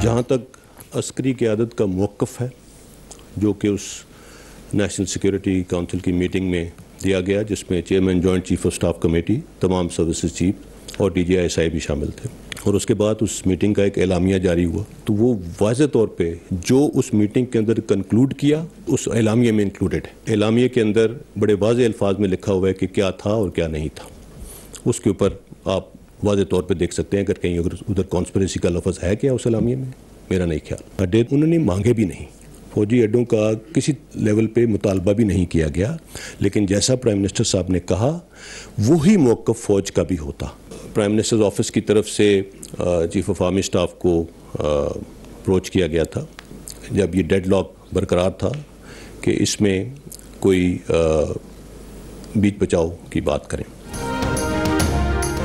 जहाँ तक अस्करी क़यादत का मौक़िफ़ है जो कि उस नेशनल सिक्योरिटी काउंसिल की मीटिंग में दिया गया, जिसमें chairman joint chief of staff committee, तमाम सर्विसेज चीफ और DGI-SI भी शामिल थे, और उसके बाद उस मीटिंग का एक एलामिया जारी हुआ, तो वो वाज़ेह तौर पे जो उस मीटिंग के अंदर कंक्लूड किया उस एलामिया में इंक्लूडेड है। एलामिया के अंदर बड़े वाज़ेह अल्फाज में लिखा हुआ है कि क्या था और क्या नहीं था। उसके ऊपर आप वाज़ेह तौर पे देख सकते हैं अगर कहीं उधर कॉन्स्पिरेसी का लफ्ज़ है क्या उस एलामिया में, मेरा नहीं ख्याल। अड्डे उन्होंने मांगे भी नहीं, फौजी अड्डों का किसी लेवल पे मुतालबा भी नहीं किया गया, लेकिन जैसा प्राइम मिनिस्टर साहब ने कहा वही मौक़िफ़ फ़ौज का भी होता। प्राइम मिनिस्टर्स ऑफिस की तरफ से चीफ ऑफ आर्मी स्टाफ को अप्रोच किया गया था जब ये डेडलॉक बरकरार था कि इसमें कोई बीच बचाव की बात करें।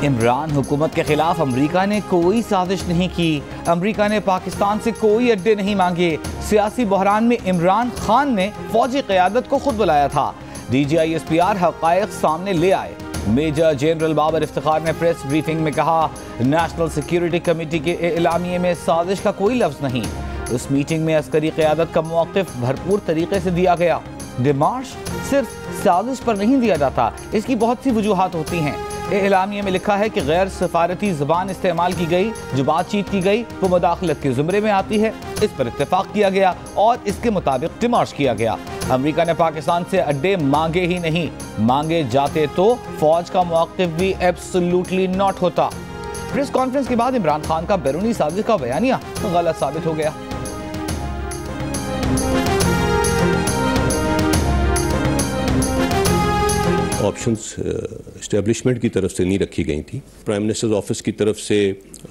इमरान हुकूमत के खिलाफ अमरीका ने कोई साजिश नहीं की। अमरीका ने पाकिस्तान से कोई अड्डे नहीं मांगे। सियासी बहरान में इमरान खान ने फौजी क़यादत को खुद बुलाया था। DGI-SPR हक़ाइक़ सामने ले आए। मेजर जनरल बाबर इफ्तिखार ने प्रेस ब्रीफिंग में कहा, नेशनल सिक्योरिटी कमेटी के एलामिये में साजिश का कोई लफ्ज़ नहीं। उस मीटिंग में अस्करी क़यादत का मौक़िफ़ भरपूर तरीके से दिया गया। डिमार्श सिर्फ साजिश पर नहीं दिया जाता, इसकी बहुत सी वजूहात होती हैं। एलामिया में लिखा है कि गैर सफारती ज़बान इस्तेमाल की गई, जो बातचीत की गई वो मुदाखलत के ज़ुमरे में आती है। इस पर इत्तेफाक किया गया और इसके मुताबिक डिमार्श किया गया। अमेरिका ने पाकिस्तान से अड्डे मांगे ही नहीं, मांगे जाते तो फौज का मौक़िफ़ भी एब्सोल्युटली नॉट होता। प्रेस कॉन्फ्रेंस के बाद इमरान खान का बैरूनी साजिश का बयानिया गलत साबित हो गया। ऑप्शंस इस्टेब्लिशमेंट की तरफ से नहीं रखी गई थी। प्राइम मिनिस्टर्स ऑफिस की तरफ से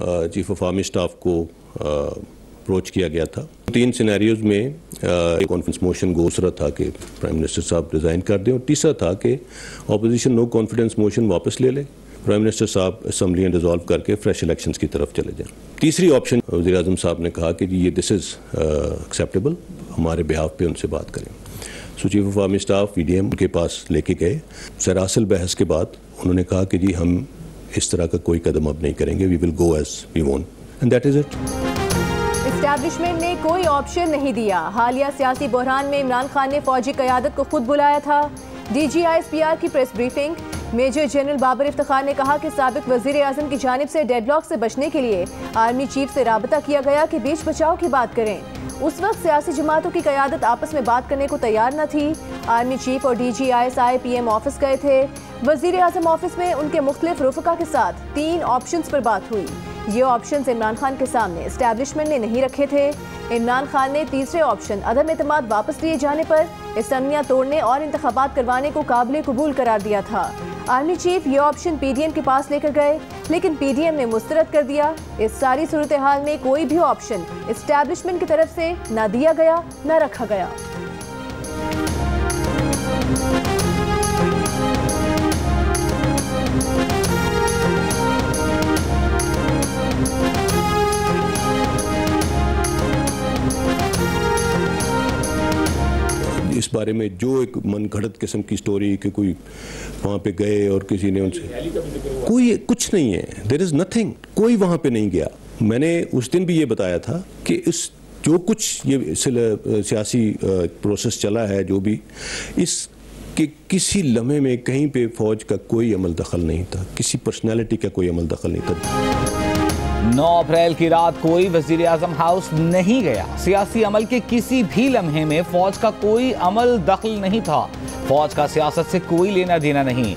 चीफ ऑफ आर्मी स्टाफ को अप्रोच किया गया था। 3 सिनेरियोज में कॉन्फ्रेंस मोशन दूसरा था कि प्राइम मिनिस्टर साहब रिज़ाइन कर दें, और तीसरा था कि अपोजिशन नो कॉन्फिडेंस मोशन वापस ले ले, प्राइम मिनिस्टर साहब असम्बली डिज़ोल्व करके फ्रेश इलेक्शंस की तरफ चले जाएं। तीसरी ऑप्शन वज़ीर आज़म साहब ने कहा कि जी ये दिस इज़ एक्सेप्टेबल, हमारे बिहाफ पे उनसे बात करें। सो chief of army staff PDM के पास लेके गए। सरासल बहस के बाद उन्होंने कहा कि जी हम इस तरह का कोई कदम अब नहीं करेंगे, we will go as we want, and that is it. Establishment ने कोई ऑप्शन नहीं दिया। हालिया सियासी बहरान में इमरान खान ने फौजी क़यादत को खुद बुलाया था। DGI-SPR की press briefing, major general Babar Iftikhar ने कहा कि साबिक वज़ीर आज़म की जानिब से डेडलॉक से बचने के लिए आर्मी चीफ से राबता किया गया कि बीच बचाव की बात करें। उस वक्त सियासी जमातों की क़यादत आपस में बात करने को तैयार न थी। आर्मी चीफ और DGI-SI PM ऑफिस गए थे। वज़ीर आज़म ऑफिस में उनके मुख्तलिफ रुफ़का के साथ 3 ऑप्शंस पर बात हुई। ये ऑप्शंस इमरान खान के सामने एस्टैब्लिशमेंट ने नहीं रखे थे। इमरान खान ने तीसरे ऑप्शन अदम एतमाद वापस लिए जाने पर असम्बलियाँ तोड़ने और इंतखाबात करवाने को काबिल कबूल करार दिया था। आर्मी चीफ ये ऑप्शन PDM के पास लेकर गए, लेकिन PDM ने मुस्तरद कर दिया। इस सारी सूरत हाल में कोई भी ऑप्शन एस्टैब्लिशमेंट की तरफ से न दिया गया न रखा गया। इस बारे में जो एक मनगढ़ंत किस्म की स्टोरी कि कोई वहाँ पे गए और किसी ने उनसे, कोई कुछ नहीं है, देयर इज़ नथिंग, कोई वहाँ पे नहीं गया। मैंने उस दिन भी ये बताया था कि इस जो कुछ ये सियासी प्रोसेस चला है, जो भी इस कि किसी लम्हे में कहीं पे फौज का कोई अमल दखल नहीं था, किसी पर्सनालिटी का कोई अमल दखल नहीं था। 9 अप्रैल की रात कोई वज़ीर आज़म हाउस नहीं गया। सियासी अमल के किसी भी लम्हे में फौज का कोई अमल दखल नहीं था। फौज का सियासत से कोई लेना देना नहीं।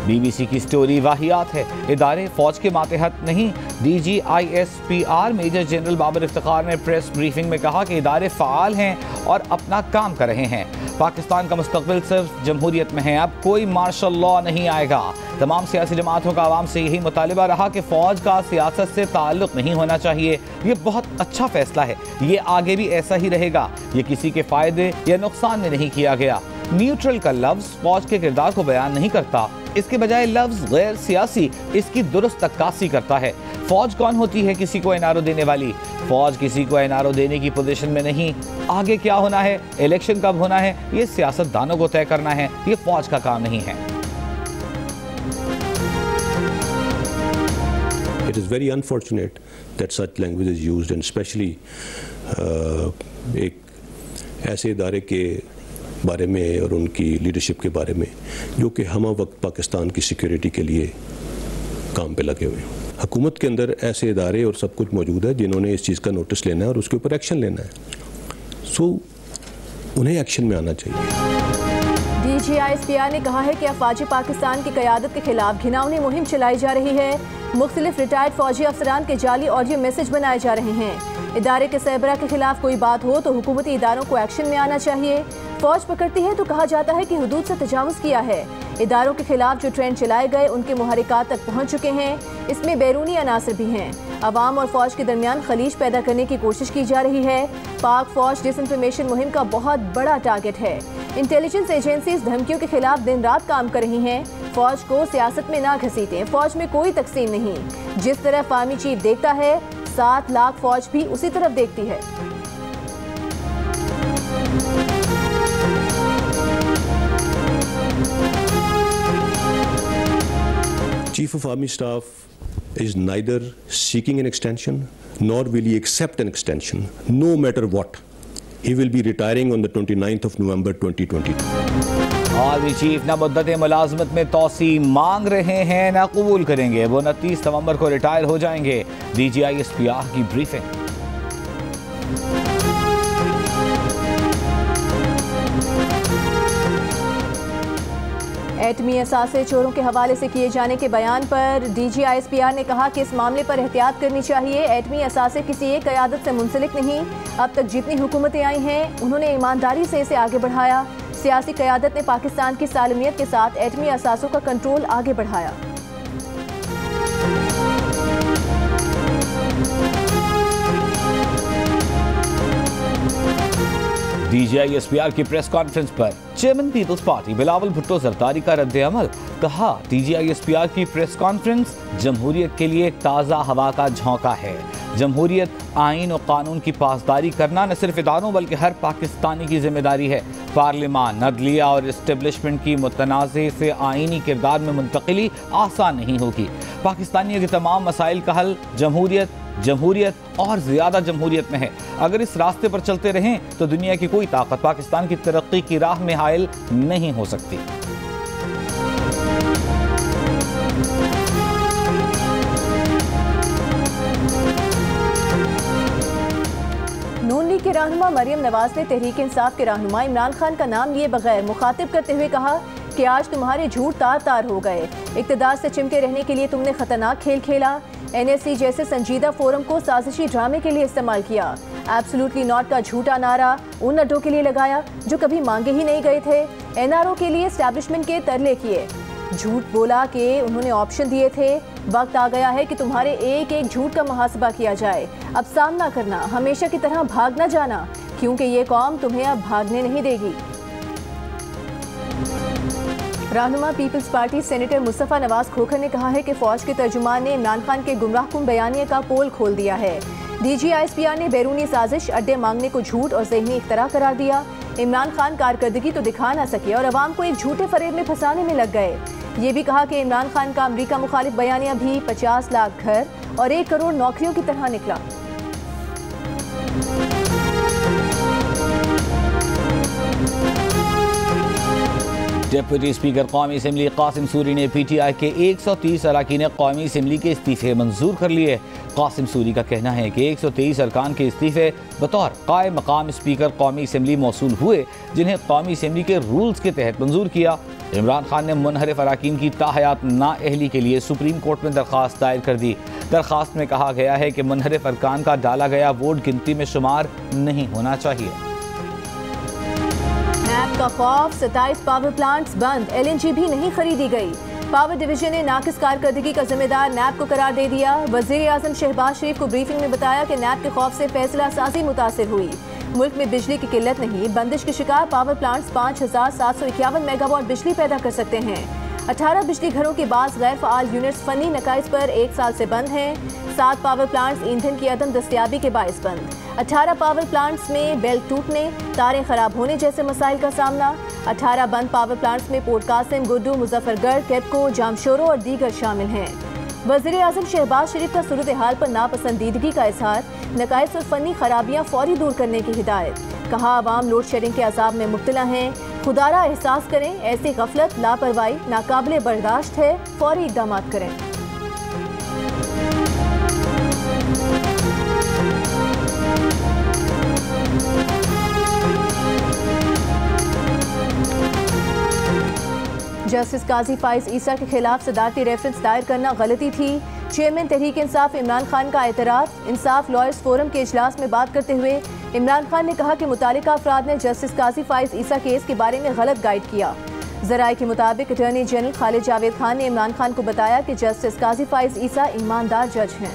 BBC की स्टोरी वाहियात है। इदारे फौज के मातहत नहीं। DGI-SPR major general Babar Iftikhar ने प्रेस ब्रीफिंग में कहा कि इदारे फ़ाल हैं और अपना काम कर रहे हैं। पाकिस्तान का मुस्तकबिल सिर्फ जमहूरियत में है, अब कोई मार्शल लॉ नहीं आएगा। तमाम सियासी जमातों का आवाम से यही मुतालिबा रहा कि फ़ौज का सियासत से ताल्लुक़ नहीं होना चाहिए। ये बहुत अच्छा फ़ैसला है, ये आगे भी ऐसा ही रहेगा। ये किसी के फ़ायदे या नुकसान में नहीं किया गया। न्यूट्रल का लफ्ज़ फ़ौज के किरदार को बयान नहीं करता, इसके बजाय लफ्ज़ गैर सियासी इसकी दुरुस्त अक्कासी करता है। फ़ौज कौन होती है किसी को एनआरओ देने वाली? फ़ौज किसी को एनआरओ देने की पोजीशन में नहीं। आगे क्या होना है, इलेक्शन कब होना है, ये सियासतदानों को तय करना है, ये फ़ौज का काम नहीं है। It is very unfortunate that such language is used, and especially एक ऐसे इदारे के बारे में और उनकी लीडरशिप के बारे में जो कि हम वक्त पाकिस्तान की सिक्योरिटी के लिए काम पे लगे हुए हैं। हुकूमत के अंदर ऐसे इदारे और सब कुछ मौजूद है जिन्होंने इस चीज़ का नोटिस लेना है और उसके ऊपर एक्शन लेना है। सो उन्हें एक्शन में आना चाहिए। DGISPR ने कहा है कि अफवाज पाकिस्तान की क़यादत के खिलाफ घिनौनी मुहिम चलाई जा रही है। मुख्तलिफ रिटायर्ड फौजी अफसरान के जाली ऑडियो मैसेज बनाए जा रहे हैं। इदारे के सरबराह के खिलाफ कोई बात हो तो हुकूमती इदारों को एक्शन में आना चाहिए। फौज पकड़ती है तो कहा जाता है कि हुदूद से तजावुज़ किया है। इदारों के खिलाफ जो ट्रेंड चलाए गए उनके मुहरिकात तक पहुँच चुके हैं। इसमें बैरूनी अनासर भी हैं। अवाम और फौज के दरमियान खलीज पैदा करने की कोशिश की जा रही है। पाक फौज डिसइंफॉर्मेशन मुहिम का बहुत बड़ा टारगेट है। इंटेलिजेंस एजेंसीज धमकियों के खिलाफ दिन रात काम कर रही हैं। फौज को सियासत में ना घसीटें। फौज में कोई तकसीम नहीं। जिस तरफ आर्मी चीफ देखता है 7 लाख फौज भी उसी तरफ देखती है। Chief of Army Staff is neither seeking an extension nor will he accept an extension, no matter what. He will be retiring on the 29th of November 2022. Army chief न मुद्दत मुलाजमत में तोसी मांग रहे हैं न कबूल करेंगे। वो 29 नवंबर को रिटायर हो जाएंगे। DGISPR की ब्रीफिंग। एटमी असासे चोरों के हवाले से किए जाने के बयान पर DGISPR ने कहा कि इस मामले पर एहतियात करनी चाहिए। एटमी असासे किसी एक क़यादत से मुंसलिक नहीं। अब तक जितनी हुकूमतें आई हैं उन्होंने ईमानदारी से इसे आगे बढ़ाया। सियासी क़यादत ने पाकिस्तान की सालमियत के साथ एटमी असासों का कंट्रोल आगे बढ़ाया। DGISPR की प्रेस कॉन्फ्रेंस पर चेयरमैन पीपल्स पार्टी बिलावल भुट्टो जरदारी का रद्द-ए-अमल। कहा DGISPR की प्रेस कॉन्फ्रेंस जमहूरियत के लिए ताज़ा हवा का झोंका है। जमहूरियत, आइन और कानून की पासदारी करना न सिर्फ इदारों बल्कि हर पाकिस्तानी की जिम्मेदारी है। पार्लियामान, अदलिया और इस्टेब्लिशमेंट की मुतनाज़े से आइनी किरदार में मुंतकिली आसान नहीं होगी। पाकिस्तानियों के तमाम मसाइल का हल जमहूरियत और ज़्यादा जमहूरियत में है। अगर इस रास्ते पर चलते रहें तो दुनिया की कोई ताकत पाकिस्तान की तरक्की की राह में हायल नहीं हो सकती। नून लीग के रहनुमा मरियम नवाज ने तहरीक इंसाफ के रहनुमा इमरान खान का नाम लिए बगैर मुखातिब करते हुए कहा कि आज तुम्हारे झूठ तार तार हो गए। इक़्तिदार से चिमटे रहने के लिए तुमने खतरनाक खेल खेला। NSC जैसे संजीदा फोरम को साजिशी ड्रामे के लिए इस्तेमाल किया। एब्सोल्युटली नॉट का झूठा नारा उन अड्डों के लिए लगाया जो कभी मांगे ही नहीं गए थे। NRO के लिए एस्टैब्लिशमेंट के तरले किए। झूठ बोला कि उन्होंने ऑप्शन दिए थे। वक्त आ गया है कि तुम्हारे एक एक झूठ का मुहासबा किया जाए। अब सामना करना, हमेशा की तरह भाग न जाना, क्योंकि ये कौम तुम्हें अब भागने नहीं देगी। रहनुमा पीपल्स पार्टी सेनेटर मुस्तफ़ा नवाज खोखर ने कहा है कि फौज के तर्जुमान ने इमरान खान के गुमराहकुन बयानिए का पोल खोल दिया है। DGISPR ने बैरूनी साजिश, अड्डे मांगने को झूठ और ज़हनी इख्तरा करार दिया। इमरान खान कारकर्दगी तो दिखा ना सके और अवाम को एक झूठे फरेब में फंसाने में लग गए। ये भी कहा कि इमरान खान का अमरीका मुखालिफ बयानिया भी 50 लाख घर और 1 करोड़ नौकरियों की तरह निकला। डिप्टी स्पीकर कौमी असम्बली कासिम सूरी ने PTI के 130 अरकान कौमी असम्बली के इस्तीफे मंजूर कर लिए। कासिम सूरी का कहना है कि 123 अरकान के इस्तीफे बतौर कायम मकाम स्पीकर कौमी असम्बली मौसूल हुए, जिन्हें कौमी असम्बली के रूल्स के तहत मंजूर किया। इमरान खान ने मुनहरिफ अरकान की ताहयात नाअहली के लिए सुप्रीम कोर्ट में दरख्वास्त दायर कर दी। दरख्वास्त में कहा गया है कि मुनहरिफ अरकान का डाला गया वोट गिनती में शुमार नहीं होना चाहिए। नैब का खौफ, 27 पावर प्लांट्स बंद, LNG भी नहीं खरीदी गई। पावर डिवीजन ने नाकिस कारकर्दगी का जिम्मेदार नैब को करार दे दिया। वज़ीर आज़म शहबाज शरीफ को ब्रीफिंग में बताया कि नैब के खौफ से फैसला साजी मुतासिर हुई। मुल्क में बिजली की किल्लत नहीं, बंदिश के शिकार पावर प्लांट्स 5751 मेगावाट बिजली पैदा कर सकते हैं। 18 बिजली घरों के बाद गैर फ़ाल यूनिट्स फनी नकाइज पर 1 साल से बंद हैं। 7 पावर प्लांट्स ईंधन की अदम दस्तियाबी के बायस बंद। 18 पावर प्लांट्स में बेल्ट टूटने, तारें खराब होने जैसे मसाइल का सामना। 18 बंद पावर प्लांट्स में पोर्ट कासिम, गुड्डू, मुजफ्फरगढ़, केपको, जामशोरो और दीगर शामिल हैं। वज़ीर आज़म शहबाज शरीफ का सूरत हाल पर नापसंदीदगी का इजहार, नकाइस और फनी खराबियाँ फौरी दूर करने की हिदायत। कहा आवाम लोड शेडिंग के अजाब में मुब्तला हैं, खुदारा एहसास करें, ऐसी गफलत लापरवाही नाकाबिले बर्दाश्त है, फौरी इक़दाम करें। जस्टिस काजी फाइज ईसा के खिलाफ सदारती रेफरेंस दायर करना गलती थी। चेयरमैन तहरीक इंसाफ इमरान खान का एतराफ़। इंसाफ लॉयर्स फोरम के इजलास में बात करते हुए इमरान खान ने कहा कि मुतालिका अफराद ने जस्टिस काजी फाइज ईसा केस के बारे में गलत गाइड किया। ज़राए के मुताबिक अटॉर्नी जनरल खालिद जावेद खान ने इमरान खान को बताया कि जस्टिस काजी फाइज ईसा ईमानदार जज हैं।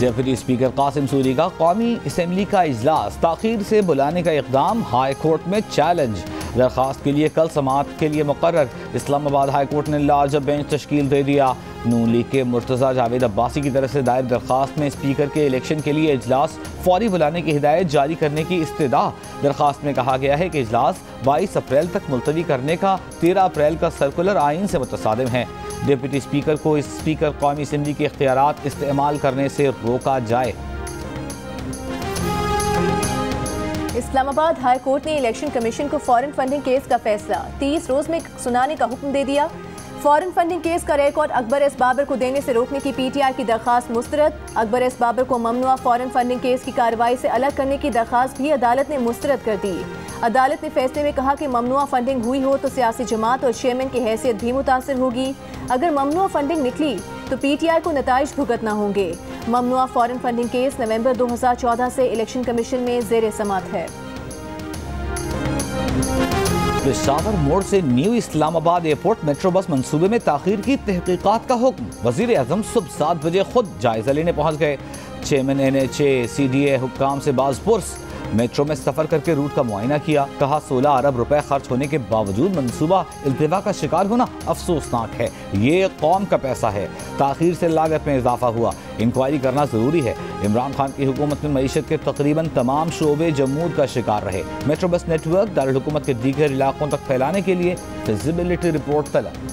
डिप्टी स्पीकर कासिम सूरी का कौमी असम्बली का इजलास ताखीर से बुलाने का इक़दाम, हाई कोर्ट में चैलेंज। दरख्वास्त के लिए कल समाअत के लिए मुकर्रर। इस्लामाबाद हाई कोर्ट ने लार्ज बेंच तश्कील दे दिया। नून लीग के मुर्तज़ा जावेद अब्बासी की तरफ से दायर दरख्वास्त में स्पीकर के इलेक्शन के लिए इजलास फौरी बुलाने की हिदायत जारी करने की इस्तदा। दरख्वास्त में कहा गया है कि इजलास 22 अप्रैल तक मुलतवी करने का 13 अप्रैल का सर्कुलर आइन से मुतसादिम है। डिप्टी स्पीकर को इस स्पीकर कौमी असम्बली के इख्तियारात इस्तेमाल करने से रोका जाए। इस्लामाबाद हाई कोर्ट ने इलेक्शन कमीशन को फॉरेन फंडिंग केस का फैसला 30 रोज में सुनाने का हुक्म दे दिया। फॉरेन फंडिंग केस का रिकॉर्ड अकबर एस बाबर को देने से रोकने की पीटीआई की दरखास्त मुस्तरद। अकबर एस बाबर को ममनुआ फॉरेन फंडिंग केस की कार्रवाई से अलग करने की दरखास्त भी अदालत ने मुस्तरद कर दी। अदालत ने फैसले में कहा कि ममनुआ फंडिंग हुई हो तो सियासी जमात और चेयरमैन की हैसियत भी मुतासर होगी। अगर ममनुआ फंडिंग निकली तो पीटीआई को नताइज भुगतना होंगे। ममनुआ फॉरेन फंडिंग केस नवंबर 2014 से इलेक्शन कमीशन में ज़ेर समाअत है। पेशावर मोड़ से new Islamabad airport metro bus मंसूबे में ताखीर की तहकीकात का हुक्म। वज़ीर आज़म सुबह 7 बजे खुद जायजा लेने पहुंच गए। चेयरमैन NHA CDA हुक्काम से बाज़पुरस मेट्रो में सफ़र करके रूट का मुआयना किया। कहा 16 अरब रुपए खर्च होने के बावजूद मंसूबा इल्तिवा का शिकार होना अफसोसनाक है। ये कौम का पैसा है। ताखीर से लागत में इजाफा हुआ, इंक्वायरी करना ज़रूरी है। इमरान खान की हुकूमत में मईशत के तकरीबन तमाम शोबे जमूद का शिकार रहे। मेट्रो बस नेटवर्क दारुल हुकूमत के दीगर इलाकों तक फैलाने के लिए फिजिबिलिटी रिपोर्ट तलब।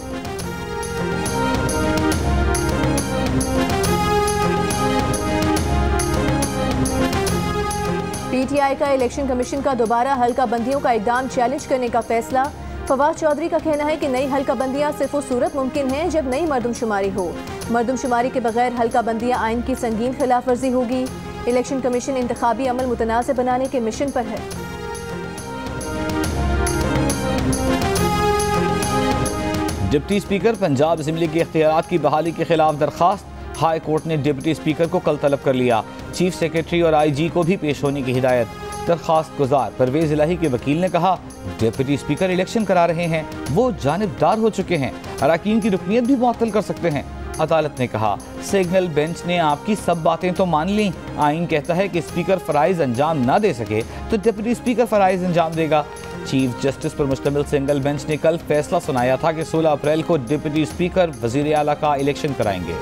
पीटीआई का इलेक्शन कमीशन का दोबारा हल्का बंदियों का इक़दाम चैलेंज करने का फैसला। फवाद चौधरी का कहना है कि नई हल्का बंदियाँ सिर्फ उस सूरत मुमकिन है जब नई मरदमशुमारी हो। मरदमशुमारी के बगैर हल्का बंदियाँ आइन की संगीन खिलाफ वर्जी होगी। इलेक्शन कमीशन इंतखाबी अमल मुतनाज़ बनाने के मिशन पर है। डिप्टी स्पीकर पंजाब असम्बली के इख्तियारात की बहाली के खिलाफ दरखास्त। हाई कोर्ट ने डिप्टी स्पीकर को कल तलब कर लिया। चीफ सेक्रेटरी और IG को भी पेश होने की हिदायत। दरखास्त गुजार परवेज इलाही के वकील ने कहा डिप्टी स्पीकर इलेक्शन करा रहे हैं, वो जानिबदार हो चुके हैं, अरकान की रुकनियत भी मुअत्तल कर सकते हैं। अदालत ने कहा सिग्नल बेंच ने आपकी सब बातें तो मान ली। आइन कहता है कि स्पीकर फराइज अंजाम ना दे सके तो डिप्टी स्पीकर फराइज अंजाम देगा। चीफ जस्टिस पर मुश्तमिल सिंगल बेंच ने कल फैसला सुनाया था कि 16 अप्रैल को डिप्टी स्पीकर वजीर आला का इलेक्शन कराएंगे।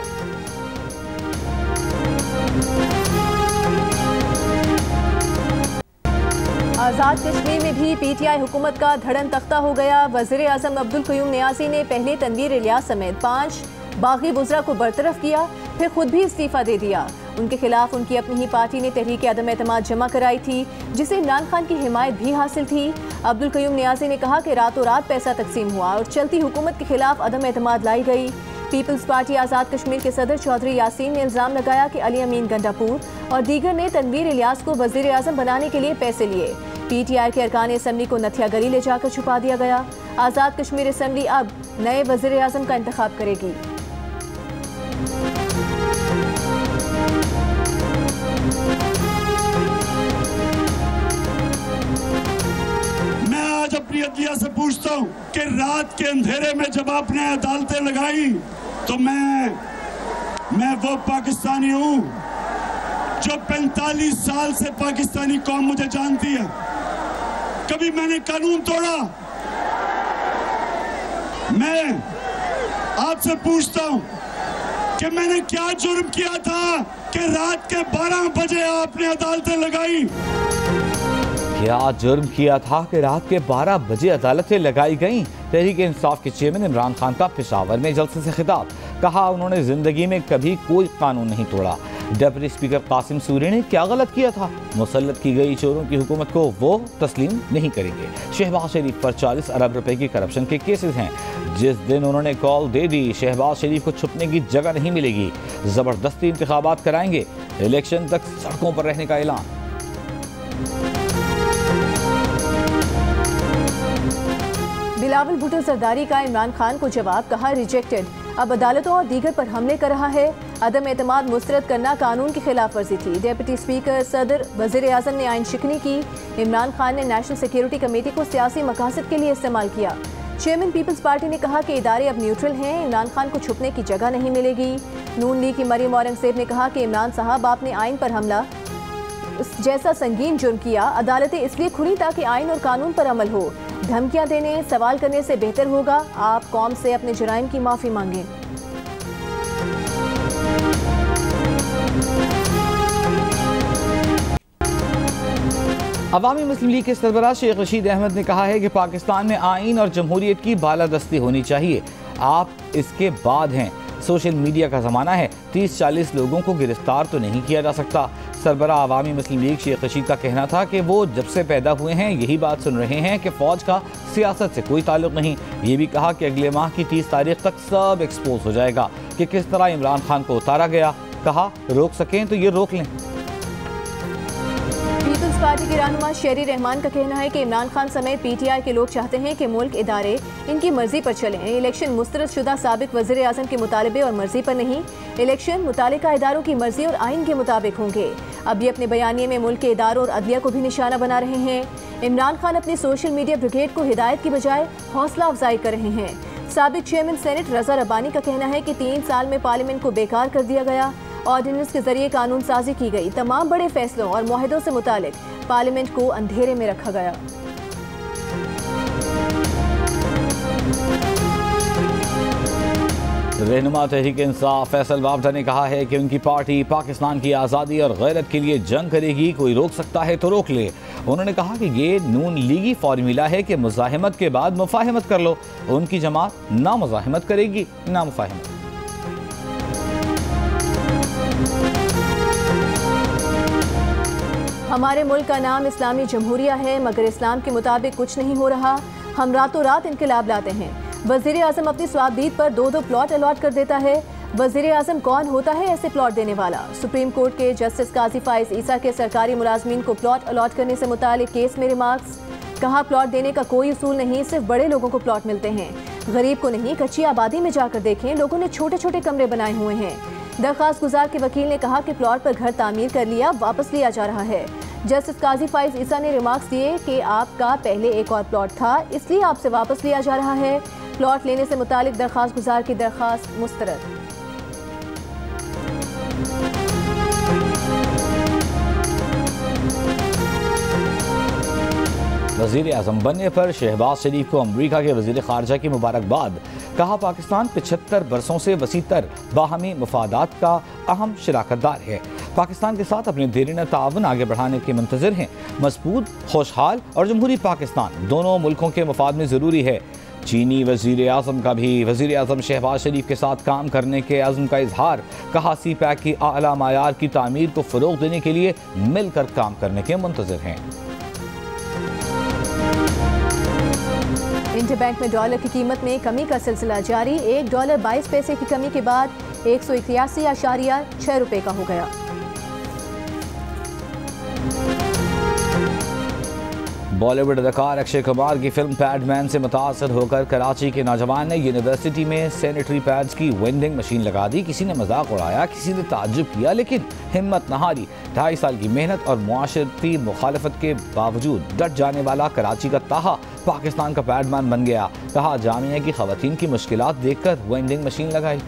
आज़ाद कश्मीर में भी पीटीआई हुकूमत का धड़न तख्ता हो गया। वज़ीर आज़म अब्दुल क़य्यूम नियाज़ी ने पहले तनवीर इलियास समेत 5 बागी वज़रा को बरतरफ किया, फिर खुद भी इस्तीफ़ा दे दिया। उनके खिलाफ उनकी अपनी ही पार्टी ने तहरीक अदम एतमाद जमा कराई थी, जिसे इमरान खान की हिमायत भी हासिल थी। अब्दुल क़य्यूम नियाज़ी ने कहा कि रातों रात पैसा तकसीम हुआ और चलती हुकूमत के खिलाफ अदम एतमाद लाई गई। पीपल्स पार्टी आज़ाद कश्मीर के सदर चौधरी यासीन ने इल्ज़ाम लगाया कि अली अमीन गंडापुर और दीगर ने तनवीर इलियास को वज़ीर आज़म बनाने के लिए पैसे लिए। पीटीआई के अरकान असम्बली को नथिया गली ले जाकर छुपा दिया गया। आज़ाद कश्मीर असम्बली अब नए वज़ीर आज़म का इंतखाब करेगी। मैं आज अपनी अदलिया से पूछता हूँ कि रात के अंधेरे में जब आपने अदालतें लगाई तो मैं वो पाकिस्तानी हूँ जो 45 साल से पाकिस्तानी कौम मुझे जानती है। कभी मैंने कानून तोड़ा? मैं आपसे पूछता हूँ कि मैंने क्या जुर्म किया था कि रात के 12 बजे आपने अदालतें लगाई? क्या जुर्म किया था कि रात के 12 बजे अदालतें लगाई गईं? तहरीक इंसाफ के चेयरमैन इमरान खान का पेशावर में जलसे से खिताब, कहा उन्होंने जिंदगी में कभी कोई कानून नहीं तोड़ा। डिप्टी स्पीकर कासिम सूरी ने क्या गलत किया था? मुसल्लत की गई चोरों की हुकूमत को वो तस्लीम नहीं करेंगे। शहबाज शरीफ पर 40 अरब रुपए की करप्शन के केसेस हैं। जिस दिन उन्होंने कॉल दे दी शहबाज शरीफ को छुपने की जगह नहीं मिलेगी, जबरदस्ती इंतखाबात कराएंगे, इलेक्शन तक सड़कों पर रहने का ऐलान। बिलावल भुट्टो जरदारी का इमरान खान को जवाब, कहा रिजेक्टेड। अब अदालतों और दीगर पर हमले कर रहा है। अदम एतमाद मुस्तरद करना कानून की खिलाफ वर्जी थी। डिप्टी स्पीकर, सदर, वजीर आजम ने आइन शिकनी की। इमरान खान ने नेशनल सिक्योरिटी कमेटी को सियासी मकासद के लिए इस्तेमाल किया। चेयरमैन पीपल्स पार्टी ने कहा कि इदारे अब न्यूट्रल हैं, इमरान खान को छुपने की जगह नहीं मिलेगी। नून लीग की मरियम औरंगजेब ने कहा कि इमरान साहब आपने आइन पर हमला जैसा संगीन जुर्म किया। अदालतें इसलिए खुली ताकि आइन और कानून पर अमल हो। धमकियां देने, सवाल करने से बेहतर होगा आप कौम से अपने जुराइम की माफी मांगें। अवामी मुस्लिम लीग के सरबराह शेख रशीद अहमद ने कहा है कि पाकिस्तान में आइन और जमहूरियत की बालादस्ती होनी चाहिए। आप इसके बाद हैं। सोशल मीडिया का ज़माना है, 30-40 लोगों को गिरफ्तार तो नहीं किया जा सकता। सरबराह अवामी मुस्लिम लीग शेख रशीद का कहना था कि वो जब से पैदा हुए हैं यही बात सुन रहे हैं कि फ़ौज का सियासत से कोई ताल्लुक नहीं। ये भी कहा कि अगले माह की 30 तारीख तक सब एक्सपोज हो जाएगा कि किस तरह इमरान खान को उतारा गया। कहा रोक सकें तो ये रोक लें। पीपल्स पार्टी के रहनुमा शेरी रहमान का कहना है कि इमरान खान समेत PTI के लोग चाहते हैं कि मुल्क इदारे इनकी मर्जी पर चलें। इलेक्शन मुस्तरद शुदा साबिक वज़ीर आज़म के मुतालबे और मर्जी पर नहीं। इलेक्शन मुतालिका इदारों की मर्जी और आइन के मुताबिक होंगे। अब ये अपने बयानिए में मुल्क के इदारों और अदलिया को भी निशाना बना रहे हैं। इमरान खान अपनी सोशल मीडिया ब्रिगेड को हिदायत की बजाय हौसला अफजाई कर रहे हैं। साबिक चेयरमैन सेनेट रजा रब्बानी का कहना है कि 3 साल में पार्लियामेंट को बेकार कर दिया गया। ऑर्डिनेंस के जरिए कानून साजी की गई। तमाम बड़े फैसलों और मुआहदों से मुतालिक पार्लियामेंट को अंधेरे में रखा गया। रहनुमा तहरीक इंसाफ फैसल वाबदा ने कहा है कि उनकी पार्टी पाकिस्तान की आज़ादी और गैरत के लिए जंग करेगी। कोई रोक सकता है तो रोक ले। उन्होंने कहा कि ये नून लीगी फार्मूला है कि मुज़ाहिमत के बाद मुफाहिमत कर लो। उनकी जमात ना मुज़ाहिमत करेगी ना मुफाहिमत। हमारे मुल्क का नाम इस्लामी जमहूरिया है, मगर इस्लाम के मुताबिक कुछ नहीं हो रहा। हम रातों रात इनकलाब लाते हैं। वज़ीर आज़म अपनी स्वाबदीद पर 2-2 प्लॉट अलॉट कर देता है। वज़ीर आज़म कौन होता है ऐसे प्लॉट देने वाला? सुप्रीम कोर्ट के जस्टिस काजी फाइज ईसा के सरकारी मुलाजमीन को प्लॉट अलॉट करने से मुतालिक केस में रिमार्क्स। कहा प्लॉट देने का कोई उसूल नहीं, सिर्फ बड़े लोगों को प्लॉट मिलते हैं, गरीब को नहीं। कच्ची आबादी में जाकर देखें, लोगों ने छोटे छोटे कमरे बनाए हुए हैं। दरख्वास्त गुजार के वकील ने कहा कि प्लॉट पर घर तामीर कर लिया, वापस लिया जा रहा है। जस्टिस काजी फाइज ईसा ने रिमार्क्स दिए कि आपका पहले एक और प्लॉट था, इसलिए आपसे वापस लिया जा रहा है। प्लॉट लेने से मुतालिक दरख्वास्त गुजार की दरख्वास्त मुस्तरद। वज़ीर आज़म बनने पर शहबाज शरीफ को अमरीका के वज़ीर ख़ारजा की मुबारकबाद। कहा पाकिस्तान 75 बरसों से वसीतर बाहमी मफादात का अहम शराकतदार है। पाकिस्तान के साथ अपने देरीना ताउन आगे बढ़ाने के मुंतज़िर हैं। मजबूत, खुशहाल और जमहूरी पाकिस्तान दोनों मुल्कों के मफाद में ज़रूरी है। चीनी वज़ीर आज़म का भी वज़ीर आज़म शहबाज शरीफ के साथ काम करने के अज़्म का इजहार। कहा CPAC की आला मायार की तामीर को फ़रोग़ देने के लिए मिलकर काम करने के मुंतज़िर हैं। इंटरबैंक में डॉलर की कीमत में कमी का सिलसिला जारी। $1 22 पैसे की कमी के बाद 181.6 रुपये का हो गया। बॉलीवुड अदाकार अक्षय कुमार की फिल्म पैडमैन से मुतासर होकर कराची के नौजवान ने यूनिवर्सिटी में सैनिटरी पैड्स की वेंडिंग मशीन लगा दी। किसी ने मजाक उड़ाया, किसी ने ताज्जुब किया, लेकिन हिम्मत न हारी। 2.5 साल की मेहनत और मुआशरती मुखालफत के बावजूद डट जाने वाला कराची का ताहा पाकिस्तान का पैडमैन बन गया। कहा जामिया की खवातीन की मुश्किलात देखकर वेंडिंग मशीन लगाई।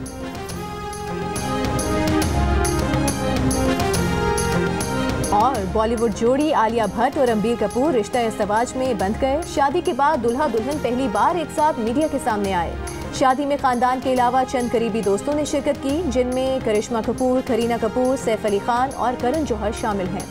और बॉलीवुड जोड़ी आलिया भट्ट और रणबीर कपूर रिश्ता इज़्दिवाज में बंध गए। शादी के बाद दुल्हा दुल्हन पहली बार एक साथ मीडिया के सामने आए। शादी में खानदान के अलावा चंद करीबी दोस्तों ने शिरकत की, जिनमें करिश्मा कपूर, करीना कपूर, सैफ अली खान और करण जौहर शामिल हैं।